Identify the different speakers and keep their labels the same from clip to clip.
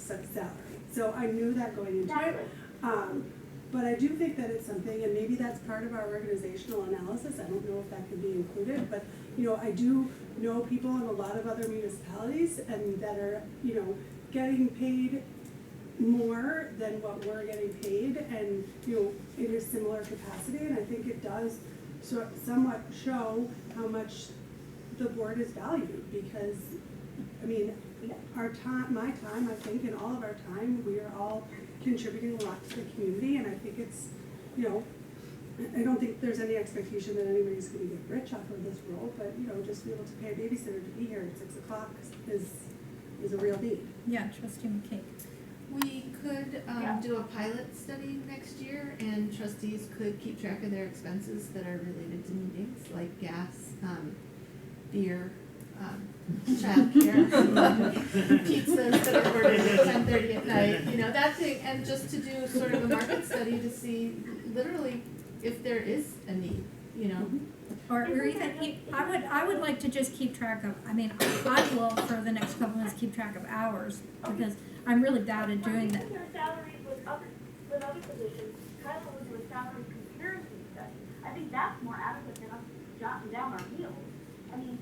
Speaker 1: set salary. So I knew that going into
Speaker 2: Exactly.
Speaker 1: it. But I do think that it's something, and maybe that's part of our organizational analysis. I don't know if that can be included, but, you know, I do know people in a lot of other municipalities and that are, you know, getting paid more than what we're getting paid, and, you know, in a similar capacity. And I think it does somewhat show how much the board is valued, because, I mean, our time, my time, I think, and all of our time, we are all contributing a lot to the community, and I think it's, you know, I don't think there's any expectation that anybody's gonna get rich off of this role, but, you know, just be able to pay a babysitter to be here at 6 o'clock is a real need.
Speaker 3: Yeah, Trustee McCake.
Speaker 4: We could do a pilot study next year, and trustees could keep track of their expenses that are related to meetings, like gas, beer, childcare, pizzas that are ordered at 10:30 at night, you know, that thing, and just to do sort of a market study to see literally if there is a need, you know.
Speaker 3: Or even, I would like to just keep track of, I mean, I will for the next couple months keep track of hours, because I'm really bad at doing that.
Speaker 2: Their salaries with other positions, Tyler will do a salary comparison study. I think that's more adequate than us jotting down our meals. I mean,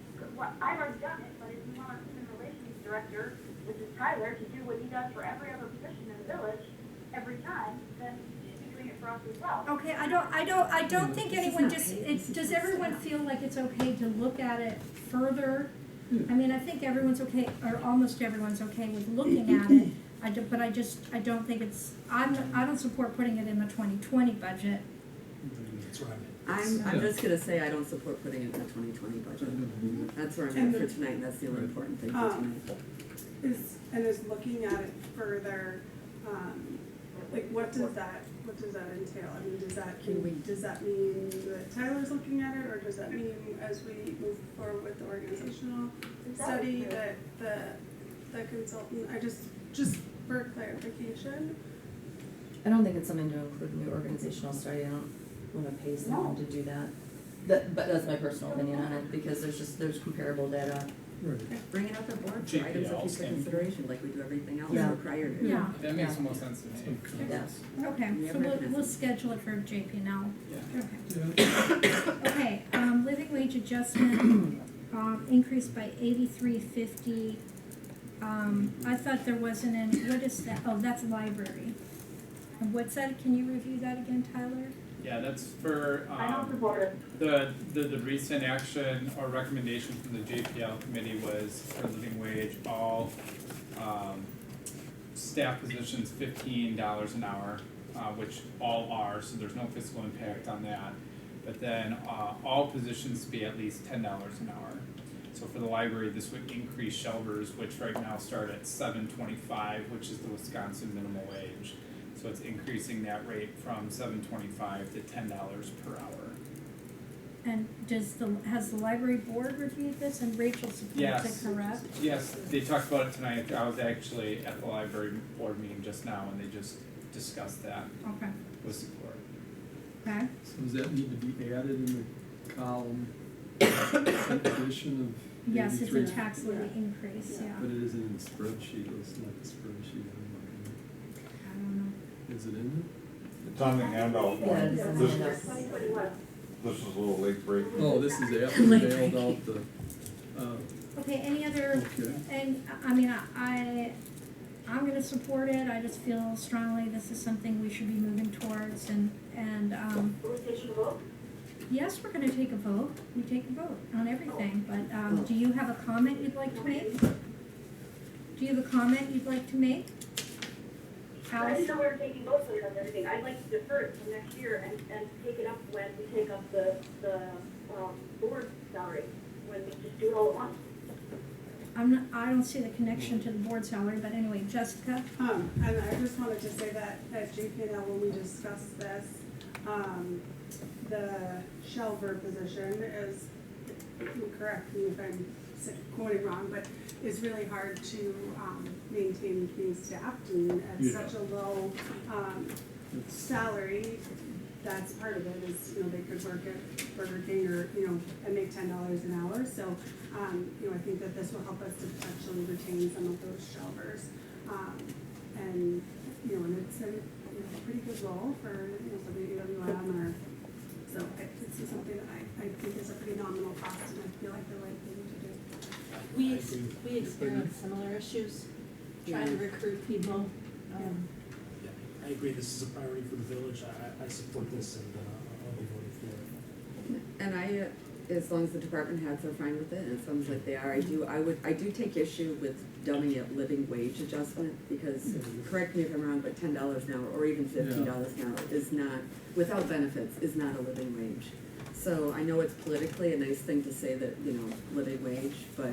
Speaker 2: I've already done it, but if you want our human relations director, which is Tyler, to do what he does for every other position in the village every time, then he should be doing it for us as well.
Speaker 3: Okay, I don't think anyone does everyone feel like it's okay to look at it further? I mean, I think everyone's okay, or almost everyone's okay with looking at it. But I don't think it's, I don't support putting it in the 2020 budget.
Speaker 5: That's right.
Speaker 6: I'm just gonna say I don't support putting it in the 2020 budget. That's where I'm at for tonight, and that's the only important thing for tonight.
Speaker 1: Is looking at it further, like what does that entail? I mean, does that mean that Tyler's looking at it, or does that mean as we move forward with the organizational study that the consultant, just for clarification?
Speaker 7: I don't think it's something to include in the organizational study. I don't want to pay someone to do that. But that's my personal opinion on it, because there's comparable data.
Speaker 5: Right.
Speaker 6: Bring it up at board for items of future consideration, like we do everything else
Speaker 7: Yeah.
Speaker 6: prior to.
Speaker 3: Yeah.
Speaker 8: That makes the most sense to me.
Speaker 7: Yes.
Speaker 3: Okay, so we'll schedule it for JP&L.
Speaker 8: Yeah.
Speaker 3: Okay. Okay, living wage adjustment, increased by $83.50. I thought there wasn't any, what is that? Oh, that's library. And what's that? Can you review that again, Tyler?
Speaker 8: Yeah, that's for
Speaker 2: I don't support it.
Speaker 8: the recent action or recommendation from the JPL committee was for living wage, all staff positions $15 an hour, which all are, so there's no fiscal impact on that. But then all positions be at least $10 an hour. So for the library, this would increase shelvers, which right now start at $7.25, which is the Wisconsin minimum wage. So it's increasing that rate from $7.25 to $10 per hour.
Speaker 3: And has the library board reviewed this, and Rachel supports
Speaker 8: Yes.
Speaker 3: it, correct?
Speaker 8: Yes, they talked about it tonight. I was actually at the library board meeting just now, and they just discussed that
Speaker 3: Okay,
Speaker 8: with support.
Speaker 3: okay.
Speaker 5: So does that need to be added in the column, in addition of
Speaker 3: Yes, it's a
Speaker 5: 83?
Speaker 3: tax levy increase, yeah.
Speaker 5: But it isn't in the spreadsheet, it's not the spreadsheet I'm looking
Speaker 3: I don't know.
Speaker 5: at. Is it in
Speaker 9: It's on the handout.
Speaker 7: Yeah, it is on the
Speaker 9: This-
Speaker 7: handout.
Speaker 2: 2021.
Speaker 9: This is a little late break.
Speaker 5: there? Oh, this is after we mailed out the,
Speaker 3: Okay, any other,
Speaker 5: okay.
Speaker 3: and, I mean, I'm gonna support it. I just feel strongly this is something we should be moving towards, and,
Speaker 2: Will we take a vote?
Speaker 3: yes, we're gonna take a vote. We take a vote on everything, but, do you have a comment you'd like to make? Do you have a comment you'd like to make?
Speaker 2: I
Speaker 3: Alice?
Speaker 2: didn't know we were taking votes on everything. I'd like to defer it till next year and take it up when we take up the board salary, when we just do it all at once.
Speaker 3: I don't see the connection to the board salary, but anyway, Jessica?
Speaker 1: And I just wanted to say that at JPL, when we discussed this, the shelver position is, correct me if I'm quoting wrong, but is really hard to maintain being staffed, and at such a low salary. That's part of it, is, you know, they could work at Burger King or, you know, and make $10 an hour. So, you know, I think that this will help us to potentially retain some of those shelvers. you know, and it's a, you know, pretty good role for, you know, somebody WM or, so this is something that I think is a pretty nominal cost and I feel like the right thing to do.
Speaker 10: We experience similar issues, trying to recruit people.
Speaker 11: Yeah, I agree, this is a priority for the village, I support this and, I'll be voting for it.
Speaker 6: And as long as the department heads are fine with it, and it sounds like they are, I do take issue with dumbing it living wage adjustment, because, correct me if I'm wrong, but $10 an hour, or even $15 an hour is not, without benefits, is not a living wage. So I know it's politically a nice thing to say that, you know, living wage, but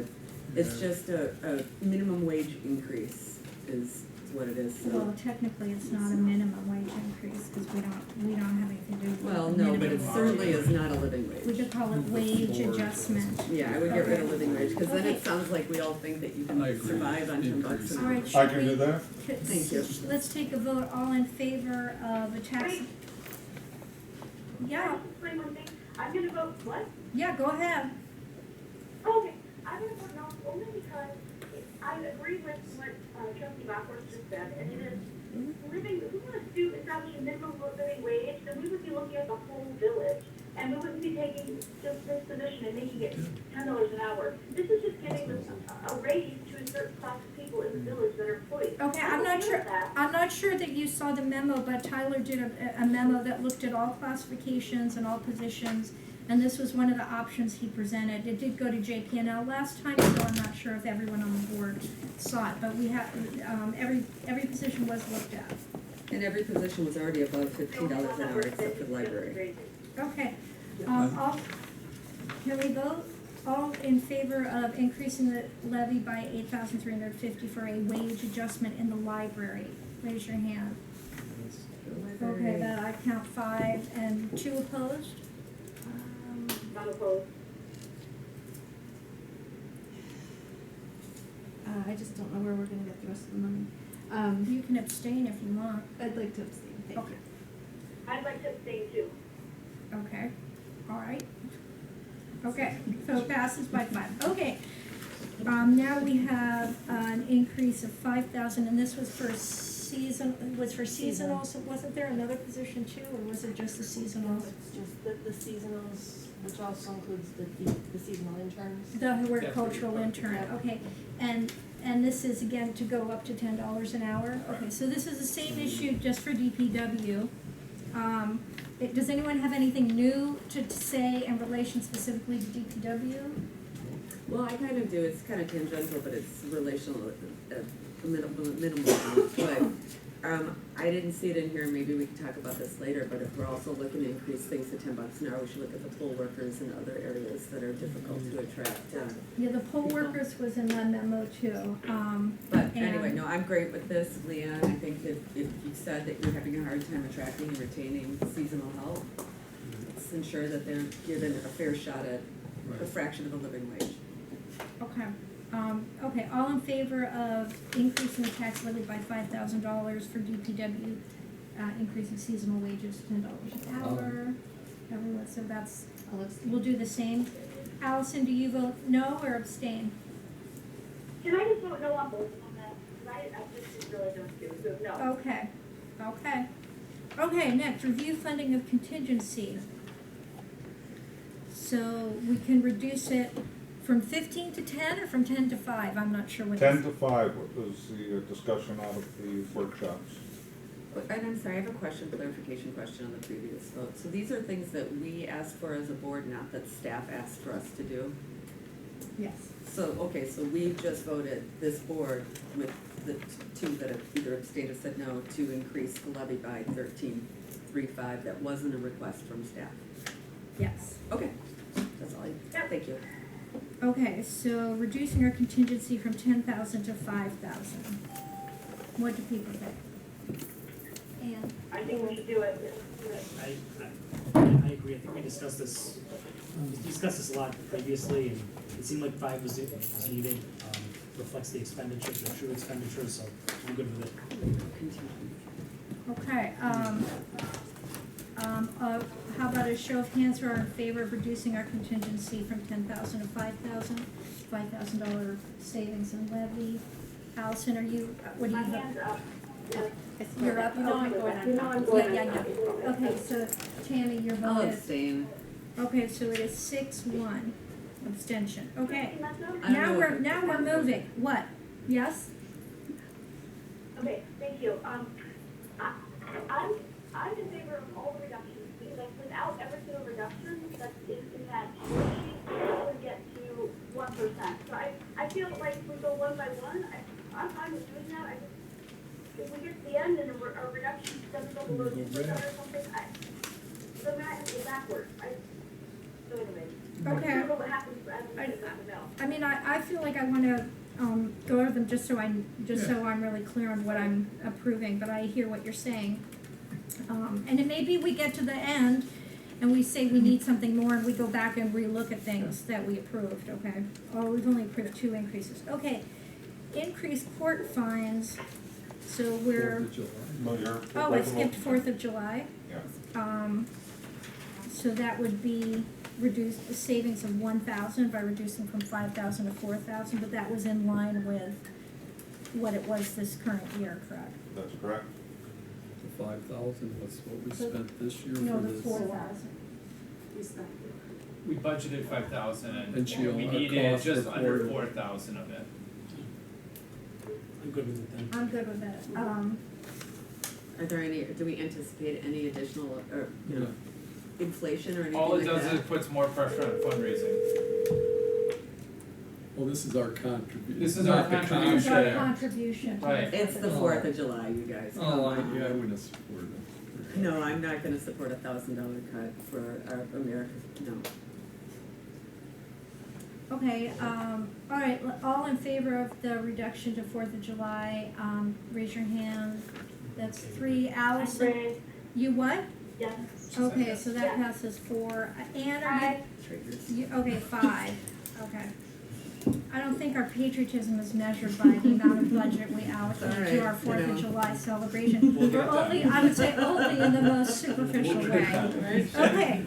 Speaker 6: it's just a minimum wage increase is what it is, so.
Speaker 3: Well, technically, it's not a minimum wage increase, because we don't have anything to do with
Speaker 6: Well,
Speaker 3: the
Speaker 6: no, but
Speaker 3: minimum
Speaker 6: it
Speaker 3: wage.
Speaker 6: certainly is not a living wage.
Speaker 3: We could call it wage adjustment.
Speaker 6: Yeah, I would get rid of living wage, because then
Speaker 3: Okay.
Speaker 6: it sounds like we all think that you
Speaker 5: I
Speaker 6: can
Speaker 5: agree.
Speaker 6: survive on $10 an
Speaker 5: Increase.
Speaker 6: hour.
Speaker 3: All right,
Speaker 9: I
Speaker 3: should
Speaker 9: can
Speaker 3: we?
Speaker 9: do that.
Speaker 6: Thank you.
Speaker 3: Let's take a vote, all in favor of a tax.
Speaker 2: Wait.
Speaker 3: Yeah,
Speaker 2: Can I just explain one thing? I'm gonna vote what?
Speaker 3: yeah, go ahead.
Speaker 2: Okay, I'm gonna vote no, only because I agree with what Trustee Bachworth just said, and it is living, if we want to establish a minimum living wage, then we would be looking at the whole village, and we wouldn't be taking just this position and making it $10 an hour. This is just giving a raise to a certain class of people in the village that are employees.
Speaker 3: Okay, I'm not
Speaker 2: okay
Speaker 3: sure,
Speaker 2: with that.
Speaker 3: I'm not sure that you saw the memo, but Tyler did a memo that looked at all classifications and all positions, and this was one of the options he presented. It did go to JPNL last time, so I'm not sure if everyone on the board saw it, but we have, every position was looked at.
Speaker 6: And every position was already above $15 an hour except for the library.
Speaker 3: Okay, can we vote? All in favor of increasing the levy by $8,350 for a wage adjustment in the library? Raise your hand. Okay, that I count 5 and 2 opposed.
Speaker 2: Not opposed.
Speaker 4: I just don't know where we're gonna get the rest of the money.
Speaker 3: You can abstain if you want.
Speaker 4: I'd like to abstain, thank you.
Speaker 3: Okay.
Speaker 2: I'd like to abstain too.
Speaker 3: Okay, all right. Okay, so it passes by 5. Okay. Now we have an increase of 5,000, and this was for seasonal, so wasn't there another position too, or was it just the seasonal?
Speaker 10: It's just the seasonals, which also includes the seasonal interns.
Speaker 3: The horticultural intern,
Speaker 10: Yeah.
Speaker 3: okay, and this is again to go up to $10 an hour? Okay, so this is the same issue just for DPW. Does anyone have anything new to say in relation specifically to DPW?
Speaker 6: Well, I kind of do, it's kind of tangential, but it's relational, minimal amount, but, I didn't see it in here, maybe we can talk about this later, but if we're also looking to increase things to $10 an hour, we should look at the poll workers in other areas that are difficult to attract,
Speaker 3: Yeah, the poll workers was in my memo too.
Speaker 6: But anyway,
Speaker 3: And-
Speaker 6: no, I'm great with this, Leanne. I think that if you said that you're having a hard time attracting and retaining seasonal help, let's ensure that they're given a fair shot at a fraction of a living wage.
Speaker 3: Okay, okay, all in favor of increasing the tax levy by $5,000 for DPW, increasing seasonal wages to $10 an hour? Everyone, so that's,
Speaker 4: I'll abstain.
Speaker 3: we'll do the same. Allison, do you vote no or abstain?
Speaker 2: Can I just vote no on both on that? Because I just really don't do, so no.
Speaker 3: Okay, okay. Okay, next, review funding of contingency. So we can reduce it from 15 to 10 or from 10 to 5? I'm not sure what.
Speaker 9: 10 to 5 was the discussion out of the workshops.
Speaker 6: And I'm sorry, I have a clarification question on the previous vote. So these are things that we asked for as a board, not that staff asked for us to do?
Speaker 3: Yes.
Speaker 6: So, okay, so we just voted, this board, with the two that have either abstained or said no, to increase the levy by 13.35. That wasn't a request from staff.
Speaker 3: Yes.
Speaker 6: Okay, that's all thank you.
Speaker 3: Okay, so reducing our contingency from 10,000 to 5,000. What do people think? And
Speaker 2: I think we should do it.
Speaker 11: I agree, I think we discussed this a lot previously, and it seemed like 5 was needed, reflects the expenditures, the true expenditures, so I'm good with it.
Speaker 3: okay, how about a show of hands who are in favor of reducing our contingency from 10,000 to 5,000? $5,000 savings in levy. Allison, are you? What do
Speaker 2: My
Speaker 3: you vote?
Speaker 2: hand's up.
Speaker 3: You're up,
Speaker 10: You know I'm
Speaker 3: okay.
Speaker 10: going on.
Speaker 2: You know I'm going
Speaker 3: Yeah,
Speaker 2: on.
Speaker 3: yeah, yeah. Okay, so Tammy, your
Speaker 6: I'll
Speaker 3: vote is,
Speaker 6: abstain.
Speaker 3: okay, so it is 6-1, abstention, okay.
Speaker 2: Can I know?
Speaker 6: I don't know.
Speaker 3: Now we're moving, what? Yes?
Speaker 2: Okay, thank you. I'm in favor of all the reductions, because like without every single reduction that is in that sheet, we would get to 1%. So I feel like if we go one by one, I'm fine with doing that. If we get to the end and a reduction doesn't go below 2% or something, the math is backwards. So anyway.
Speaker 3: Okay.
Speaker 2: I don't know what happens as we get that about.
Speaker 3: I mean, I feel like I wanna, go over them just so I'm really clear on what I'm approving, but I hear what you're saying. And it maybe we get to the end and we say we need something more and we go back and relook at things that we approved, okay? Or we've only approved 2 increases. Okay, increased court fines, so we're,
Speaker 9: No, you're.
Speaker 3: oh, I skipped 4th of July.
Speaker 9: Yeah.
Speaker 3: So that would be reduced, a savings of 1,000 by reducing from 5,000 to 4,000, but that was in line with what it was this current year, correct?
Speaker 9: That's correct.
Speaker 5: The 5,000 was what we spent this year
Speaker 3: No,
Speaker 5: for
Speaker 3: the
Speaker 5: this.
Speaker 3: 4,000.
Speaker 1: We spent.
Speaker 8: We budgeted 5,000
Speaker 5: And she
Speaker 8: we
Speaker 5: our
Speaker 8: needed
Speaker 5: cost
Speaker 8: just under
Speaker 5: reported.
Speaker 8: 4,000 of it.
Speaker 11: I'm good with it then.
Speaker 3: I'm good with that.
Speaker 6: Are there any, do we anticipate any additional, or, you know, inflation or anything
Speaker 8: All
Speaker 6: like
Speaker 8: it
Speaker 6: that?
Speaker 8: does is it puts more pressure on fundraising.
Speaker 5: Well, this is our contribution.
Speaker 8: This is our contribution.
Speaker 3: This is our
Speaker 8: Yeah.
Speaker 3: contribution. to
Speaker 8: Right.
Speaker 6: It's the 4th of July, you guys.
Speaker 5: Oh,
Speaker 6: Come
Speaker 5: I
Speaker 6: on.
Speaker 5: wouldn't support it.
Speaker 6: No, I'm not gonna support $1,000 cut for our America, no.
Speaker 3: Okay, all right, all in favor of the reduction to 4th of July, raise your hand. That's 3. Allison,
Speaker 2: Ray,
Speaker 3: you what?
Speaker 2: yes.
Speaker 3: Okay, so that
Speaker 2: Yeah.
Speaker 3: passes 4. Ann, are
Speaker 2: Aye.
Speaker 6: Traitors.
Speaker 3: you, okay, 5, okay. I don't think our patriotism is measured by the amount of budget we allocate
Speaker 6: All
Speaker 3: to our
Speaker 6: right,
Speaker 3: 4th
Speaker 6: you
Speaker 3: of
Speaker 6: know.
Speaker 3: July celebration.
Speaker 8: We'll
Speaker 3: Or
Speaker 8: get that.
Speaker 3: only, I would say only in the most superficial way. Okay.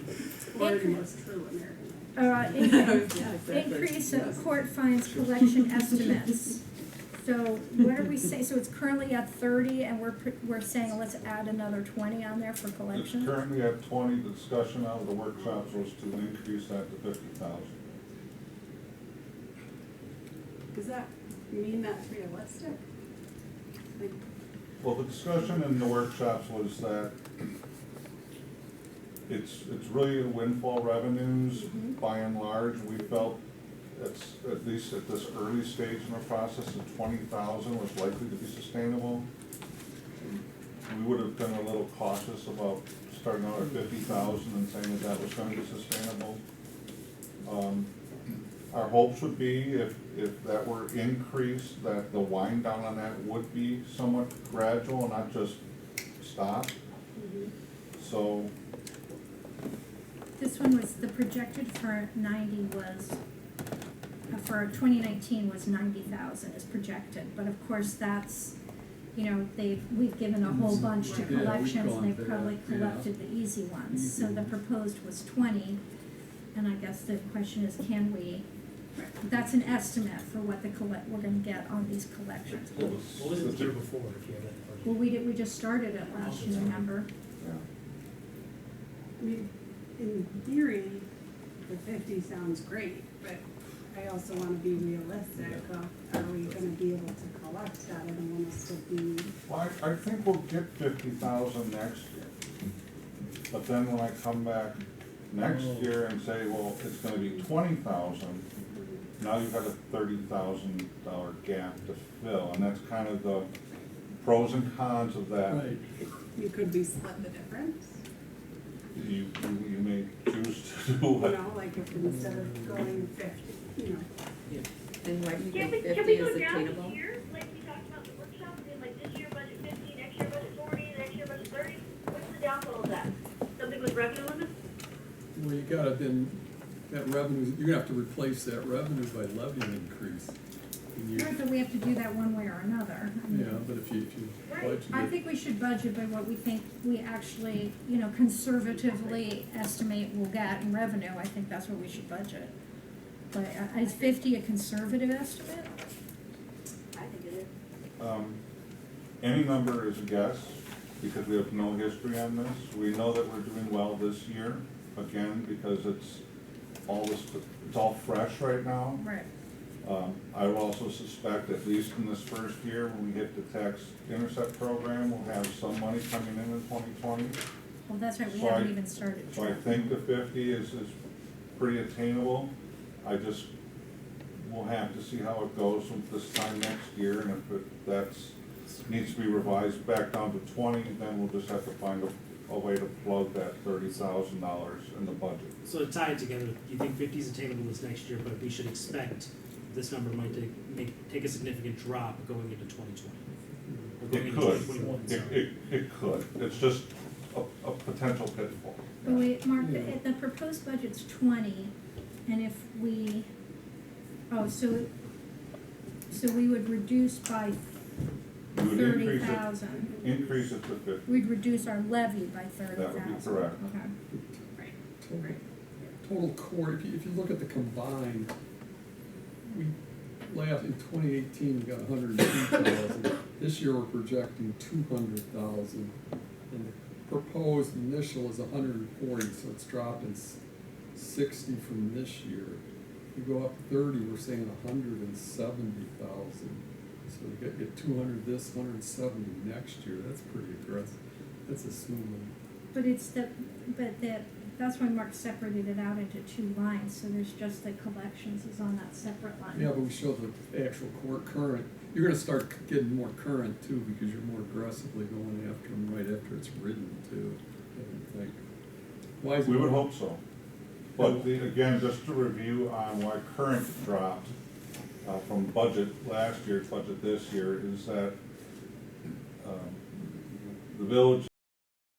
Speaker 1: Or the most true American.
Speaker 6: Yeah, exactly.
Speaker 3: Increase of court fines collection estimates. So what are we saying, so it's currently at 30 and we're saying let's add another 20 on there for
Speaker 9: It's
Speaker 3: collection?
Speaker 9: currently at 20, the discussion out of the workshops was to increase that to 50,000.
Speaker 1: Does that mean that's realistic? Like,
Speaker 9: Well, the discussion in the workshops was that it's really windfall revenues, by and large. We felt it's, at least at this early stage in the process, that 20,000 was likely to be sustainable. We would have been a little cautious about starting out at 50,000 and saying that was gonna be sustainable. Our hopes would be if that were increased, that the wind down on that would be somewhat gradual, not just stop. So,
Speaker 3: This one was, the projected for 90 was, for 2019 was 90,000 is projected, but of course that's, you know, we've given a whole bunch to
Speaker 5: Yeah, we've
Speaker 3: collections,
Speaker 5: gone
Speaker 3: and they've
Speaker 5: back,
Speaker 3: probably
Speaker 5: yeah.
Speaker 3: collected the easy ones. So the proposed was 20, and I guess the question is, can we, that's an estimate for what we're gonna get on these collections.
Speaker 11: What was it the year before, if you have that budget?
Speaker 3: Well, we just started it last year, remember?
Speaker 9: yeah.
Speaker 1: I mean, in theory, the 50 sounds great, but I also wanna be realistic. Are we gonna be able to collect that? I don't want us to be,
Speaker 9: Well, I think we'll get 50,000 next year. But then when I come back next year and say, well, it's gonna be 20,000, now you've got a $30,000 gap to fill, and that's kind of the pros and cons of that.
Speaker 5: Right.
Speaker 1: could we split the difference?
Speaker 9: You may choose to do
Speaker 1: You
Speaker 9: what.
Speaker 1: know, like if instead of going 50, you know.
Speaker 6: And why do you
Speaker 2: Can
Speaker 6: think
Speaker 2: we
Speaker 6: 50
Speaker 2: go
Speaker 6: is
Speaker 2: down
Speaker 6: attainable?
Speaker 2: to years, like we talked about in the workshop, and like this year budget 50, next year budget 40, next year budget 30? What's the downfall of that? Something with revenue limits?
Speaker 5: Well, you gotta then, that revenue, you're gonna have to replace that revenue by levy increase. And you-
Speaker 3: Right, but we have to do that one way or another. I mean,
Speaker 5: Yeah, but if you budget
Speaker 3: I
Speaker 5: it,
Speaker 3: think we should budget by what we think we actually, you know, conservatively estimate we'll get in revenue. I think that's what we should budget. But is 50 a conservative estimate?
Speaker 2: I think it is.
Speaker 9: Any number is a guess, because we have no history on this. We know that we're doing well this year, again, because it's all fresh right now.
Speaker 3: Right.
Speaker 9: I will also suspect, at least in this first year, when we hit the tax intercept program, we'll have some money coming in 2020.
Speaker 3: Well, that's right, we
Speaker 9: So
Speaker 3: haven't even started.
Speaker 9: So I think the 50 is pretty attainable. We'll have to see how it goes from this time next year, and if that's, needs to be revised back down to 20, then we'll just have to find a way to plug that $30,000 in the budget.
Speaker 11: So to tie it together, you think 50 is attainable this next year, but we should expect this number might take a significant drop going into 2020? Or going
Speaker 9: It
Speaker 11: into
Speaker 9: could,
Speaker 11: 2021, sorry.
Speaker 9: it could. It's just a potential pitfall.
Speaker 3: But wait, Mark, the proposed budget's 20, and if we, so we would reduce by
Speaker 9: You would increase it,
Speaker 3: 30,000.
Speaker 9: increase it to 50.
Speaker 3: We'd reduce our levy by 30,000.
Speaker 9: That would be correct.
Speaker 3: Okay.
Speaker 5: Total core, if you look at the combined, we, in 2018, we got 102,000. This year, we're projecting 200,000. And the proposed initial is 140, so it's dropping 60 from this year. If we go up 30, we're saying 170,000. So we get 200 this, 170 next year. That's pretty aggressive. That's assuming.
Speaker 3: But that's why Mark separated it out into two lines, so there's just the collections is on that separate line.
Speaker 5: Yeah, but we show the actual current. You're gonna start getting more current too, because you're more aggressively going after them right after it's written too, I would think. Why is it?
Speaker 9: We would hope so. But again, just to review on why current dropped from budget last year to budget this year is that the village